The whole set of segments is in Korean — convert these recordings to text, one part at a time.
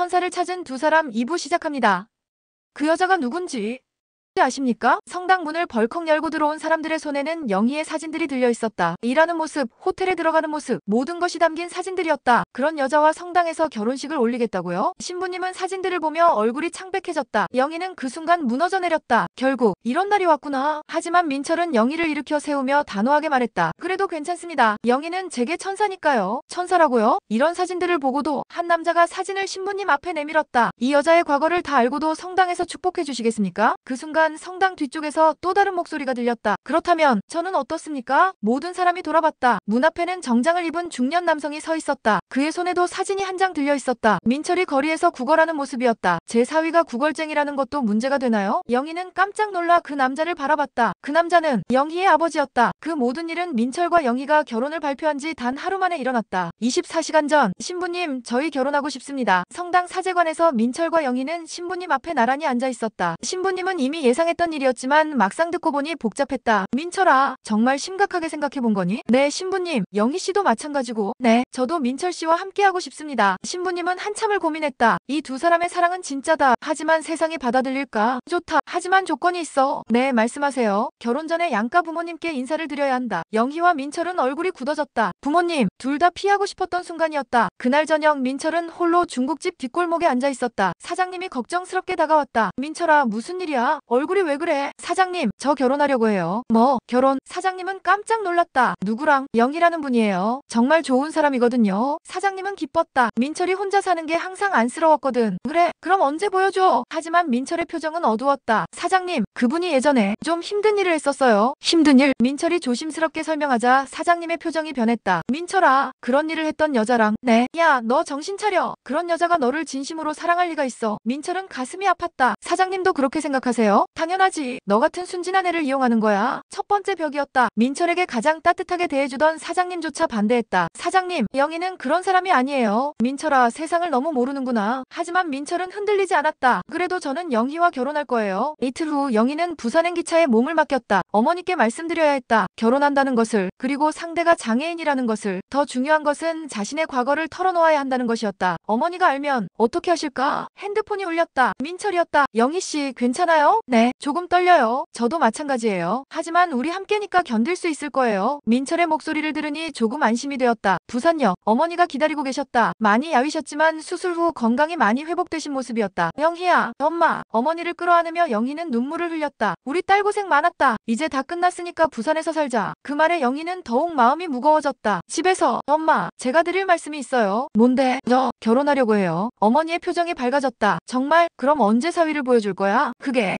천사를 찾은 두 사람 2부 시작합니다. 그 여자가 누군지 아십니까? 성당 문을 벌컥 열고 들어온 사람들의 손에는 영희의 사진들이 들려 있었다. 일하는 모습, 호텔에 들어가는 모습, 모든 것이 담긴 사진들이었다. 그런 여자와 성당에서 결혼식을 올리겠다고요? 신부님은 사진들을 보며 얼굴이 창백해졌다. 영희는 그 순간 무너져 내렸다. 결국 이런 날이 왔구나. 하지만 민철은 영희를 일으켜 세우며 단호하게 말했다. 그래도 괜찮습니다. 영희는 제게 천사니까요. 천사라고요? 이런 사진들을 보고도 한 남자가 사진을 신부님 앞에 내밀었다. 이 여자의 과거를 다 알고도 성당에서 축복해 주시겠습니까? 그 순간 성당 뒤쪽에서 또 다른 목소리가 들렸다. 그렇다면 저는 어떻습니까? 모든 사람이 돌아봤다. 문 앞에는 정장을 입은 중년 남성이 서 있었다. 그의 손에도 사진이 한 장 들려 있었다. 민철이 거리에서 구걸하는 모습이었다. 제 사위가 구걸쟁이라는 것도 문제가 되나요? 영희는 깜짝 놀라 그 남자를 바라봤다. 그 남자는 영희의 아버지였다. 그 모든 일은 민철과 영희가 결혼을 발표한 지 단 하루 만에 일어났다. 24시간 전, 신부님, 저희 결혼하고 싶습니다. 성당 사제관에서 민철과 영희는 신부님 앞에 나란히 앉아 있었다. 신부님은 이미 예상했던 일이었지만 막상 듣고 보니 복잡했다. 민철아, 정말 심각하게 생각해 본 거니? 네, 신부님. 영희 씨도 마찬가지고. 네, 저도 민철 씨와 함께하고 싶습니다. 신부님은 한참을 고민했다. 이 두 사람의 사랑은 진짜다. 하지만 세상이 받아들일까? 좋다. 하지만 조건이 있어. 네, 말씀하세요. 결혼 전에 양가 부모님께 인사를 드려야 한다. 영희와 민철은 얼굴이 굳어졌다. 부모님, 둘 다 피하고 싶었던 순간이었다. 그날 저녁 민철은 홀로 중국집 뒷골목에 앉아 있었다. 사장님이 걱정스럽게 다가왔다. 민철아, 무슨 일이야? 얼굴이 왜 그래? 사장님, 저 결혼하려고 해요. 뭐? 결혼? 사장님은 깜짝 놀랐다. 누구랑? 영희라는 분이에요. 정말 좋은 사람이거든요. 사장님은 기뻤다. 민철이 혼자 사는 게 항상 안쓰러웠거든. 그래, 그럼 언제 보여줘? 하지만 민철의 표정은 어두웠다. 사장님, 그분이 예전에 좀 힘든 일을 했었어요. 힘든 일? 민철이 조심스럽게 설명하자 사장님의 표정이 변했다. 민철아, 그런 일을 했던 여자랑. 네. 야, 너 정신 차려. 그런 여자가 너를 진심으로 사랑할 리가 있어. 민철은 가슴이 아팠다. 사장님도 그렇게 생각하세요? 당연하지. 너 같은 순진한 애를 이용하는 거야. 첫 번째 벽이었다. 민철에게 가장 따뜻하게 대해주던 사장님조차 반대했다. 사장님, 영희는 그런 사람이 아니에요. 민철아, 세상을 너무 모르는구나. 하지만 민철은 흔들리지 않았다. 그래도 저는 영희와 결혼할 거예요. 이틀 후 영희는 부산행 기차에 몸을 맡겼다. 어머니께 말씀드려야 했다. 결혼한다는 것을, 그리고 상대가 장애인이라는 것을. 더 중요한 것은 자신의 과거를 털어놓아야 한다는 것이었다. 어머니가 알면 어떻게 하실까? 핸드폰이 울렸다. 민철이었다. 영희씨, 괜찮아요? 네, 조금 떨려요. 저도 마찬가지예요. 하지만 우리 함께니까 견딜 수 있을 거예요. 민철의 목소리를 들으니 조금 안심이 되었다. 부산역, 어머니가 기다리고 계셨다. 많이 야위셨지만 수술 후 건강이 많이 회복되신 모습이었다. 영희야, 엄마. 어머니를 끌어안으며 영희는 눈물을 흘렸다. 우리 딸 고생 많았다. 이제 다 끝났으니까 부산에서 살자. 그 말에 영희는 더욱 마음이 무거워졌다. 집에서, 엄마, 제가 드릴 말씀이 있어요. 뭔데? 저 결혼하려고 해요. 어머니의 표정이 밝아졌다. 정말? 그럼 언제 사위를 보여줄 거야?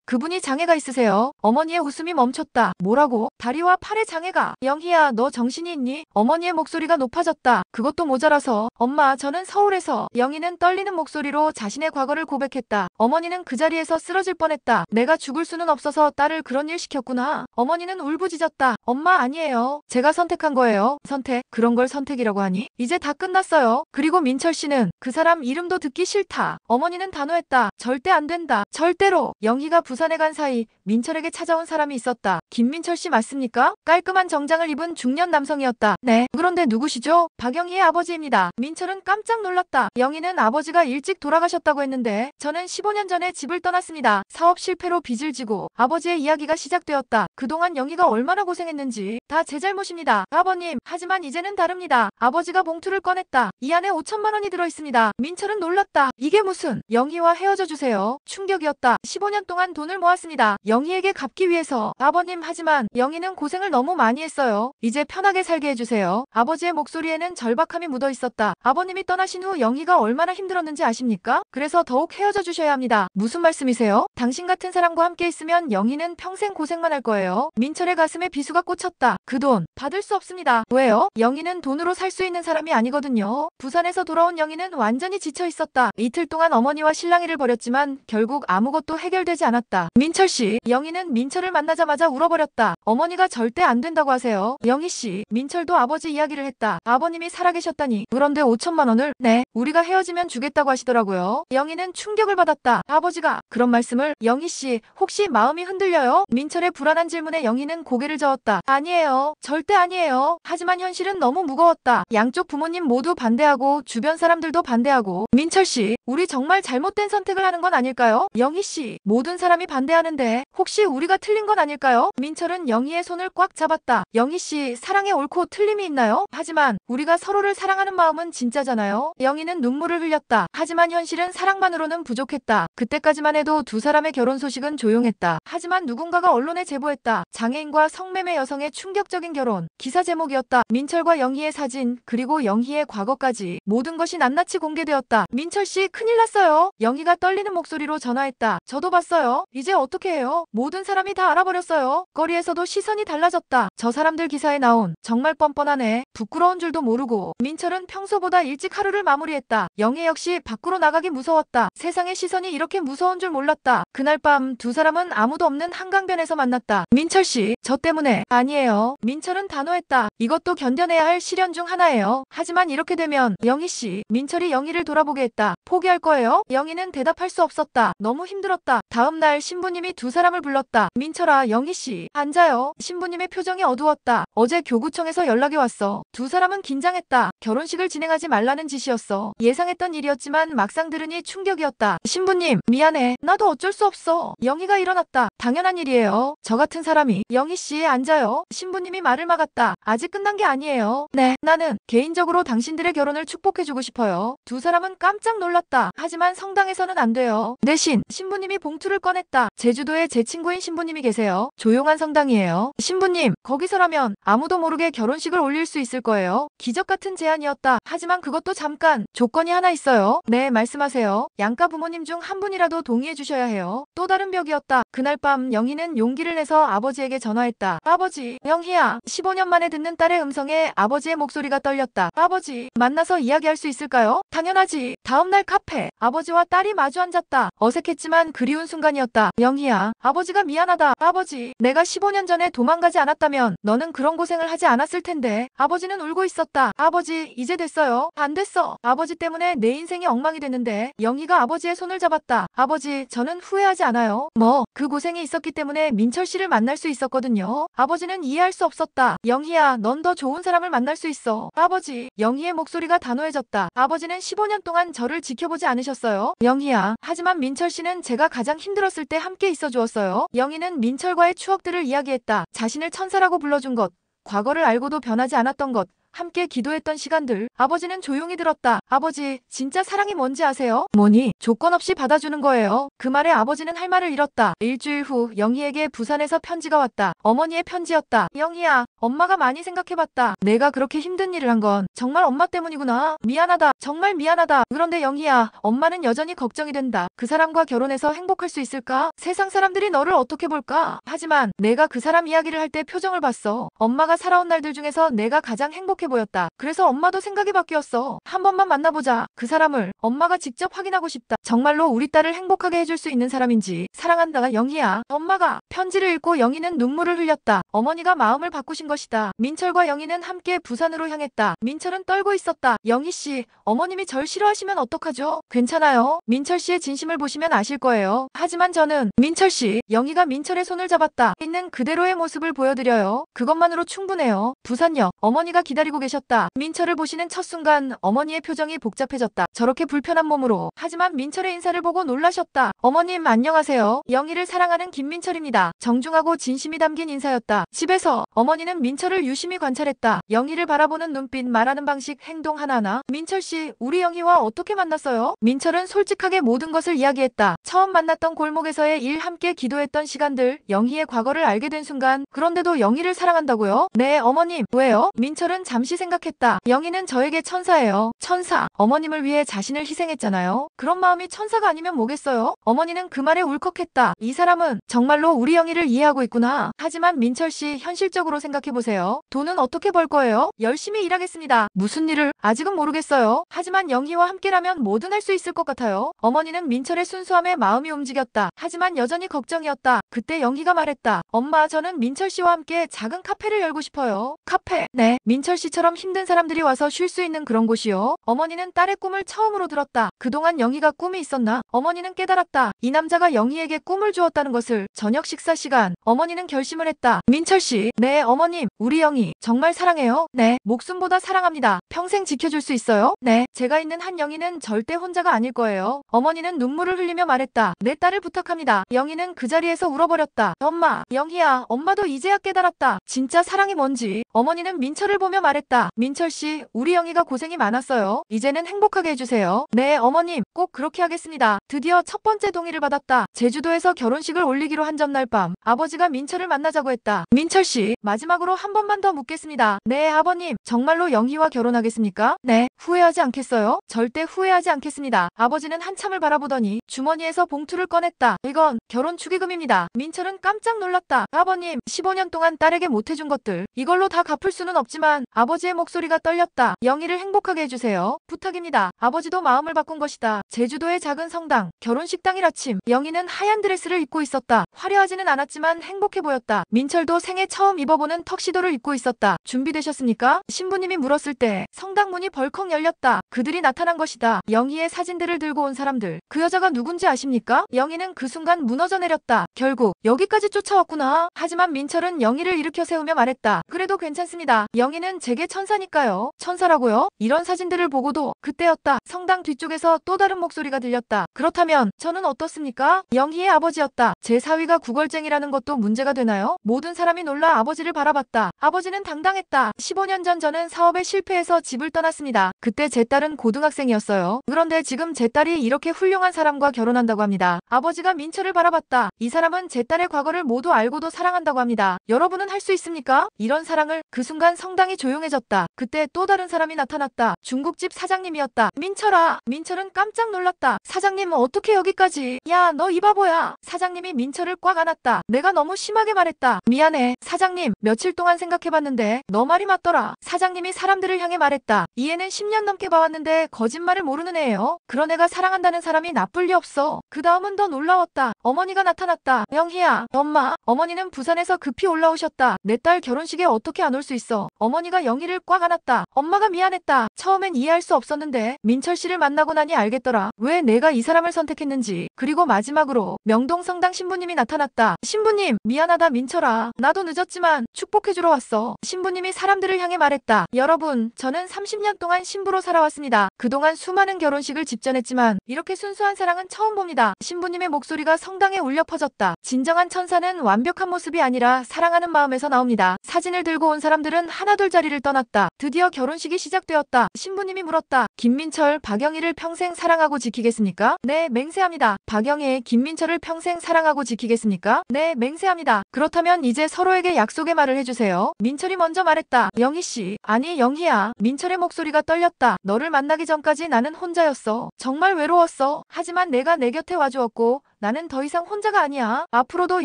그분이 장애가 있으세요. 어머니의 웃음이 멈췄다. 뭐라고? 다리와 팔에 장애가. 영희야, 너 정신이 있니? 어머니의 목소리가 높아졌다. 그것도 모자라서. 엄마, 저는 서울에서. 영희는 떨리는 목소리로 자신의 과거를 고백했다. 어머니는 그 자리에서 쓰러질 뻔했다. 내가 죽을 수는 없어서 딸을 그런 일 시켰구나. 어머니는 울부짖었다. 엄마, 아니에요. 제가 선택한 거예요. 선택? 그런 걸 선택이라고 하니? 이제 다 끝났어요. 그리고 민철 씨는 그 사람 이름도 듣기 싫다. 어머니는 단호했다. 절대 안 된다. 절대로. 영희가 부산에 간 사이 민철에게 찾아온 사람이 있었다. 김민철 씨 맞습니까? 깔끔한 정장을 입은 중년 남성이었다. 네. 그런데 누구시죠? 박영희의 아버지입니다. 민철은 깜짝 놀랐다. 영희는 아버지가 일찍 돌아가셨다고 했는데 저는 15년 전에 집을 떠났습니다. 사업 실패로 빚을 지고. 아버지의 이야기가 시작되었다. 그동안 영희가 얼마나 고생했는지 다 제 잘못입니다. 아버님, 하지만 이제는 다릅니다. 아버지가 봉투를 꺼냈다. 이 안에 5천만 원이 들어있습니다. 민철은 놀랐다. 이게 무슨? 영희와 헤어져 주세요. 충격이었다. 15년 동안 돈을 모았습니다. 영희에게 갚기 위해서. 아버님, 하지만 영희는 고생을 너무 많이 했어요. 이제 편하게 살게 해주세요. 아버지의 목소리에는 절박함이 묻어 있었다. 아버님이 떠나신 후 영희가 얼마나 힘들었는지 아십니까? 그래서 더욱 헤어져 주셔야 합니다. 무슨 말씀이세요? 당신 같은 사람과 함께 있으면 영희는 평생 고생만 할 거예요. 민철의 가슴에 비수가 꽂혔다. 그 돈 받을 수 없습니다. 왜요? 영희는 돈으로 살 수 있는 사람이 아니거든요. 부산에서 돌아온 영희는 완전히 지쳐 있었다. 이틀 동안 어머니와 실랑이를 벌였지만 결국 아무것도 해결되지 되지 않았다. 민철씨, 영희는 민철을 만나자마자 울어버렸다. 어머니가 절대 안 된다고 하세요. 영희씨, 민철도 아버지 이야기를 했다. 아버님이 살아계셨다니. 그런데 5천만 원을? 네, 우리가 헤어지면 주겠다고 하시더라고요. 영희는 충격을 받았다. 아버지가 그런 말씀을? 영희씨, 혹시 마음이 흔들려요? 민철의 불안한 질문에 영희는 고개를 저었다. 아니에요. 절대 아니에요. 하지만 현실은 너무 무거웠다. 양쪽 부모님 모두 반대하고 주변 사람들도 반대하고. 민철씨, 우리 정말 잘못된 선택을 하는 건 아닐까요? 영희씨, 모든 사람이 반대하는데 혹시 우리가 틀린 건 아닐까요? 민철은 영희의 손을 꽉 잡았다. 영희씨, 사랑에 옳고 틀림이 있나요? 하지만 우리가 서로를 사랑하는 마음은 진짜잖아요. 영희는 눈물을 흘렸다. 하지만 현실은 사랑만으로는 부족했다. 그때까지만 해도 두 사람의 결혼 소식은 조용했다. 하지만 누군가가 언론에 제보했다. 장애인과 성매매 여성의 충격적인 결혼. 기사 제목이었다. 민철과 영희의 사진, 그리고 영희의 과거까지. 모든 것이 낱낱이 공개되었다. 민철씨, 큰일 났어요. 영희가 떨리는 목소리로 전화했다. 저도 봤어요. 이제 어떻게 해요? 모든 사람이 다 알아버렸어요. 거리에서도 시선이 달라졌다. 저 사람들 기사에 나온 정말 뻔뻔하네. 부끄러운 줄도 모르고. 민철은 평소보다 일찍 하루를 마무리했다. 영희 역시 밖으로 나가기 무서웠다. 세상의 시선이 이렇게 무서운 줄 몰랐다. 그날 밤 두 사람은 아무도 없는 한강변에서 만났다. 민철씨, 저 때문에. 아니에요. 민철은 단호했다. 이것도 견뎌내야 할 시련 중 하나예요. 하지만 이렇게 되면. 영희씨, 민철이 영희를 돌아보게 했다. 포기할 거예요? 영희는 대답할 수 없었다. 너무 힘들었다. 다음 날 신부님이 두 사람을 불렀다. 민철아, 영희씨, 앉아요. 신부님의 표정이 어두웠다. 어제 교구청에서 연락이 왔어. 두 사람은 긴장했다. 결혼식을 진행하지 말라는 지시였어. 예상했던 일이었지만 막상 들으니 충격이었다. 신부님, 미안해. 나도 어쩔 수 없어. 영희가 일어났다. 당연한 일이에요. 저 같은 사람이. 영희씨, 앉아요. 신부님이 말을 막았다. 아직 끝난 게 아니에요. 네, 나는 개인적으로 당신들의 결혼을 축복해주고 싶어요. 두 사람은 깜짝 놀랐다. 하지만 성당에서는 안 돼요. 대신 신부님이 봉투를 꺼냈다. 제주도에 제 친구인 신부님이 계세요. 조용한 성당이에요. 신부님, 거기서라면 아무도 모르게 결혼식을 올릴 수 있을 거예요. 기적 같은 제안이었다. 하지만 그것도 잠깐. 조건이 하나 있어요. 네, 말씀하세요. 양가 부모님 중 한 분이라도 동의해 주셔야 해요. 또 다른 벽이었다. 그날 밤 영희는 용기를 내서 아버지에게 전화했다. 아버지, 영희야. 15년 만에 듣는 딸의 음성에 아버지의 목소리가 떨렸다. 아버지, 만나서 이야기할 수 있을까요? 당연하지. 다음날 카페. 아버지와 딸이 마주 앉았다. 어색했지만 그리운 순간이었다. 영희야, 아버지가 미안하다. 아버지, 내가 15년 전에 도망가지 않았다면 너는 그런 고생을 하지 않았을 텐데. 아버지는 울고 있었다. 아버지, 이제 됐어요. 안 됐어. 아버지 때문에 내 인생이 엉망이 됐는데. 영희가 아버지의 손을 잡았다. 아버지, 저는 후회하지 않아요. 그 고생이 있었기 때문에 민철 씨를 만날 수 있었거든요. 아버지는 이해할 수 없었다. 영희야, 넌 더 좋은 사람을 만날 수 있어. 아버지. 영희의 목소리가 단호해졌다. 아버지는 15년 동안 저를 지켜보지 않으셨어요. 영희야, 하지만 민철 씨는 제가 가장 힘들었을 때 함께 있어 주었어요. 영희는 민철과의 추억들을 이야기했다. 자신을 천사라고 불러준 것, 과거를 알고도 변하지 않았던 것, 함께 기도했던 시간들. 아버지는 조용히 들었다. 아버지, 진짜 사랑이 뭔지 아세요? 뭐니? 조건 없이 받아주는 거예요. 그 말에 아버지는 할 말을 잃었다. 일주일 후 영희에게 부산에서 편지가 왔다. 어머니의 편지였다. 영희야, 엄마가 많이 생각해봤다. 내가 그렇게 힘든 일을 한 건 정말 엄마 때문이구나. 미안하다. 정말 미안하다. 그런데 영희야, 엄마는 여전히 걱정이 된다. 그 사람과 결혼해서 행복할 수 있을까? 세상 사람들이 너를 어떻게 볼까? 하지만 내가 그 사람 이야기를 할 때 표정을 봤어. 엄마가 살아온 날들 중에서 내가 가장 행복해 보였다. 그래서 엄마도 생각이 바뀌었어. 한 번만 만나보자. 그 사람을 엄마가 직접 확인하고 싶다. 정말로 우리 딸을 행복하게 해줄 수 있는 사람인지. 사랑한다, 영희야. 엄마가. 편지를 읽고 영희는 눈물을 흘렸다. 어머니가 마음을 바꾸신 것이다. 민철과 영희는 함께 부산으로 향했다. 민철은 떨고 있었다. 영희씨, 어머님이 절 싫어하시면 어떡하죠? 괜찮아요. 민철씨의 진심을 보시면 아실 거예요. 하지만 저는. 민철씨. 영희가 민철의 손을 잡았다. 있는 그대로의 모습을 보여드려요. 그것만으로 충분해요. 부산역. 어머니가 기다리고 계셨다. 민철을 보시는 첫 순간 어머니의 표정이 복잡해졌다. 저렇게 불편한 몸으로. 하지만 민철의 인사를 보고 놀라셨다. 어머님, 안녕하세요. 영희를 사랑하는 김민철입니다. 정중하고 진심이 담긴 인사였다. 집에서 어머니는 민철을 유심히 관찰했다. 영희를 바라보는 눈빛, 말하는 방식, 행동 하나하나. 민철씨, 우리 영희와 어떻게 만났어요? 민철은 솔직하게 모든 것을 이야기했다. 처음 만났던 골목에서의 일, 함께 기도했던 시간들, 영희의 과거를 알게 된 순간. 그런데도 영희를 사랑한다고요? 네, 어머님. 왜요? 민철은 잠시 생각했다. 영희는 저에게 천사예요. 천사. 어머님을 위해 자신을 희생했잖아요. 그런 마음 마음이 천사가 아니면 뭐겠어요? 어머니는 그 말에 울컥했다. 이 사람은 정말로 우리 영희를 이해하고 있구나. 하지만 민철 씨, 현실적으로 생각해보세요. 돈은 어떻게 벌 거예요? 열심히 일하겠습니다. 무슨 일을? 아직은 모르겠어요. 하지만 영희와 함께라면 뭐든 할 수 있을 것 같아요. 어머니는 민철의 순수함에 마음이 움직였다. 하지만 여전히 걱정이었다. 그때 영희가 말했다. 엄마, 저는 민철 씨와 함께 작은 카페를 열고 싶어요. 카페? 네. 민철 씨처럼 힘든 사람들이 와서 쉴 수 있는 그런 곳이요. 어머니는 딸의 꿈을 처음으로 들었다. 그동안 영희가 꿈이 있었나? 어머니는 깨달았다. 이 남자가 영희에게 꿈을 주었다는 것을. 저녁 식사 시간, 어머니는 결심을 했다. 민철 씨. 네, 어머님. 우리 영희 정말 사랑해요. 네. 목숨보다 사랑합니다. 평생 지켜줄 수 있어요? 네. 제가 있는 한 영희는 절대 혼자가 아닐 거예요. 어머니는 눈물을 흘리며 말했다. 내 딸을 부탁합니다. 영희는 그 자리에서 울어버렸다. 엄마, 영희야, 엄마도 이제야 깨달았다. 진짜 사랑이 뭔지. 어머니는 민철을 보며 말했다. 민철 씨, 우리 영희가 고생이 많았어요. 이제는 행복하게 해주세요. 네, 어머님, 꼭 그렇게 하겠습니다. 드디어 첫 번째 동의를 받았다. 제주도에서 결혼식을 올리기로 한 전날 밤, 아버지가 민철을 만나자고 했다. 민철 씨, 마지막으로 한 번만 더 묻겠습니다. 네, 아버님, 정말로 영희와 결혼하겠습니까? 네. 후회하지 않겠어요? 절대 후회하지 않겠습니다. 아버지는 한참을 바라보더니 주머니에서 봉투를 꺼냈다. 이건 결혼 축의금입니다. 민철은 깜짝 놀랐다. 아버님, 15년 동안 딸에게 못해준 것들, 이걸로 다 갚을 수는 없지만. 아버지의 목소리가 떨렸다. 영희를 행복하게 해주세요. 부탁입니다. 아버지도 마음을 바꾼 것이다. 제주도의 작은 성당, 결혼식 당일 아침, 영희는 하얀 드레스를 입고 있었다. 화려하지는 않았지만 행복해 보였다. 민철도 생애 처음 입어보는 턱시도를 입고 있었다. 준비되셨습니까? 신부님이 물었을 때 성당 문이 벌컥 열렸다. 그들이 나타난 것이다. 영희의 사진들을 들고 온 사람들. 그 여자가 누군지 아십니까? 영희는 그 순간 무너져 내렸다. 결국 여기까지 쫓아왔구나. 하지만 민철은 영희를 일으켜 세우며 말했다. 그래도 괜찮습니다. 영희는 제게 천사니까요. 천사라고요? 이런 사진들을 보고도. 그때였다. 성당 뒤쪽에서 또 다른 목소리가 들렸다. 그렇다면 저는 어떻습니까? 영희의 아버지였다. 제 사위가 구걸쟁이라는 것도 문제가 되나요? 모든 사람이 놀라 아버지를 바라봤다. 아버지는 당당했다. 15년 전 저는 사업에 실패해서 집을 떠났습니다. 그때 제 딸은 고등학생이었어요. 그런데 지금 제 딸이 이렇게 훌륭한 사람과 결혼한다고 합니다. 아버지가 민철을 바라봤다. 이 사람은 제 딸의 과거를 모두 알고도 사랑한다고 합니다. 여러분은 할 수 있습니까? 이런 사랑을. 그 순간 성당이 조용해졌다. 그때 또 다른 사람이 나타났다. 중국집 사장님이었다. 민철아. 민철은 깜짝 놀랐다. 사장님, 어떻게 여기까지? 야, 너 이 바보야. 사장님이 민철을 꽉 안았다. 내가 너무 심하게 말했다. 미안해. 사장님, 며칠 동안 생각해봤는데 너 말이 맞더라. 사장님이 사람들을 향해 말했다. 이 애는 10년 넘게 봐왔는데 거짓말을 모르는 애예요. 그런 애가 사랑한다는 사람이 나쁠 리 없어. 그 다음은 더 놀라웠다. 어머니가 나타났다. 영희야, 엄마. 어머니는 부산에서 급히 올라오셨다. 내 딸 결혼식에 어떻게 안 올 수 있어. 어머니가 영희를 꽉 안았다. 엄마가 미안했다. 처음엔 이해할 수 없었는데 민철 씨를 만나고 나니 알겠더라. 왜 내가 이 사람을 선택했는지. 그리고 마지막으로 명동 성당 신부님이 나타났다. 신부님, 미안하다 민철아. 나도 늦었지만 축복해주러 왔어. 신부님이 사람들을 향해 말했다. 여러분, 저는 30년 동안 신부로 살아왔습니다. 그동안 수많은 결혼식을 집전했지만 이렇게 순수한 사랑은 처음 봅니다. 신부님의 목소리가 성당에 울려 퍼졌다. 진정한 천사는 완벽한 모습이 아니라 사랑하는 마음에서 나옵니다. 사진을 들고 온 사람들은 하나둘 자리를 떠났다. 드디어 결혼식이 시작되었다. 신부님이 물었다. 김민철, 박영희를 평생 사랑하고 지키겠습니까? 네, 맹세합니다. 박영희, 김민철을 평생 사랑하고 지키겠습니까? 네, 맹세합니다. 그렇다면 이제 서로에게 약속의 말을 해주세요. 민철이 먼저 말했다. 영희씨. 아니, 영희야. 민철의 목소리가 떨렸다. 너를 만나기 전까지 나는 혼자였어. 정말 외로웠어. 하지만 내가 내 곁에 와주었고 나는 더 이상 혼자가 아니야. 앞으로도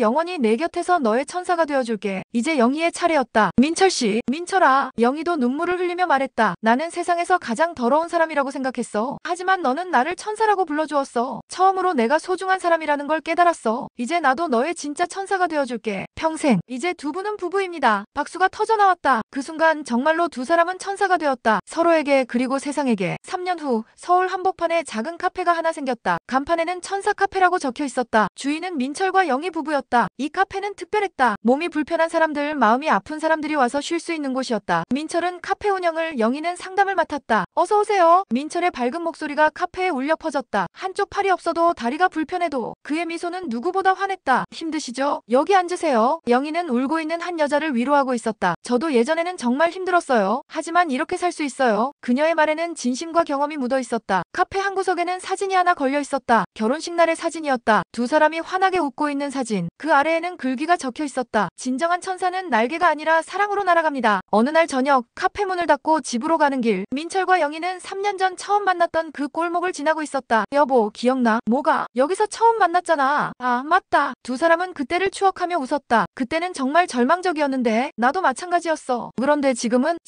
영원히 내 곁에서 너의 천사가 되어줄게. 이제 영희의 차례였다. 민철씨. 민철아. 영희도 눈물을 흘리며 말했다. 나는 세상에서 가장 더러운 사람이라고 생각했어. 하지만 너는 나를 천사라고 불러주었어. 처음으로 내가 소중한 사람이라는 걸 깨달았어. 이제 나도 너의 진짜 천사가 되어줄게. 평생. 이제 두 분은 부부입니다. 박수가 터져나왔다. 그 순간 정말로 두 사람은 천사가 되었다. 서로에게 그리고 세상에게. 3년 후 서울 한복판에 작은 카페가 하나 생겼다. 간판에는 천사 카페라고 적혀 있었다. 주인은 민철과 영희 부부였다. 이 카페는 특별했다. 몸이 불편한 사람들, 마음이 아픈 사람들이 와서 쉴 수 있는 곳이었다. 민철은 카페 운영을, 영희는 상담을 맡았다. 어서 오세요. 민철의 밝은 목소리가 카페에 울려 퍼졌다. 한쪽 팔이 없어도 다리가 불편해도 그의 미소는 누구보다 환했다. 힘드시죠? 여기 앉으세요. 영희는 울고 있는 한 여자를 위로하고 있었다. 저도 예전에는 정말 힘들었어요. 하지만 이렇게 살 수 있어요. 그녀의 말에는 진심과 경험이 묻어 있었다. 카페 한 구석에는 사진이 하나 걸려 있었다. 결혼식 날의 사진이었다. 있었다. 두 사람이 환하게 웃고 있는 사진. 그 아래에는 글귀가 적혀 있었다. 진정한 천사는 날개가 아니라 사랑으로 날아갑니다. 어느 날 저녁 카페 문을 닫고 집으로 가는 길. 민철과 영희는 3년 전 처음 만났던 그 골목을 지나고 있었다. 여보, 기억나? 뭐가? 여기서 처음 만났잖아. 아, 맞다. 두 사람은 그때를 추억하며 웃었다. 그때는 정말 절망적이었는데 나도 마찬가지였어. 그런데 지금은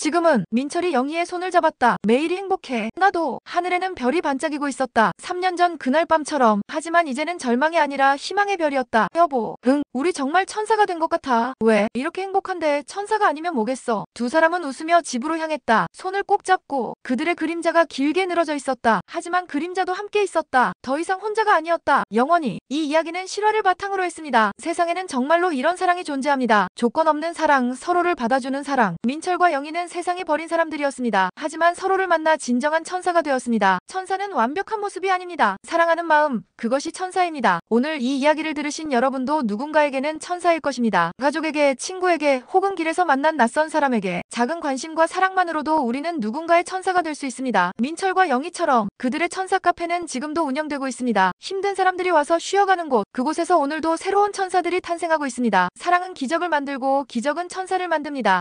민철이 영희의 손을 잡았다. 매일이 행복해. 나도. 하늘에는 별이 반짝이고 있었다. 3년 전 그날 밤처럼. 하지만 이제는 절망이 아니라 희망의 별이었다. 여보, 응, 우리 정말 천사가 된 것 같아. 왜? 이렇게 행복한데 천사가 아니면 뭐겠어. 두 사람은 웃으며 집으로 향했다. 손을 꼭 잡고 그들의 그림자가 길게 늘어져 있었다. 하지만 그림자도 함께 있었다. 더 이상 혼자가 아니었다. 영원히. 이 이야기는 실화를 바탕으로 했습니다. 세상에는 정말로 이런 사랑이 존재합니다. 조건 없는 사랑, 서로를 받아주는 사랑. 민철과 영희는 세상에 버린 사람들이었습니다. 하지만 서로를 만나 진정한 천사가 되었습니다. 천사는 완벽한 모습이 아닙니다. 사랑하는 마음, 그것이 천사입니다. 오늘 이 이야기를 들으신 여러분도 누군가에게는 천사일 것입니다. 가족에게, 친구에게, 혹은 길에서 만난 낯선 사람에게 작은 관심과 사랑만으로도 우리는 누군가의 천사가 될 수 있습니다. 민철과 영희처럼 그들의 천사 카페는 지금도 운영되고 있습니다. 힘든 사람들이 와서 쉬어가는 곳, 그곳에서 오늘도 새로운 천사들이 탄생하고 있습니다. 사랑은 기적을 만들고 기적은 천사를 만듭니다.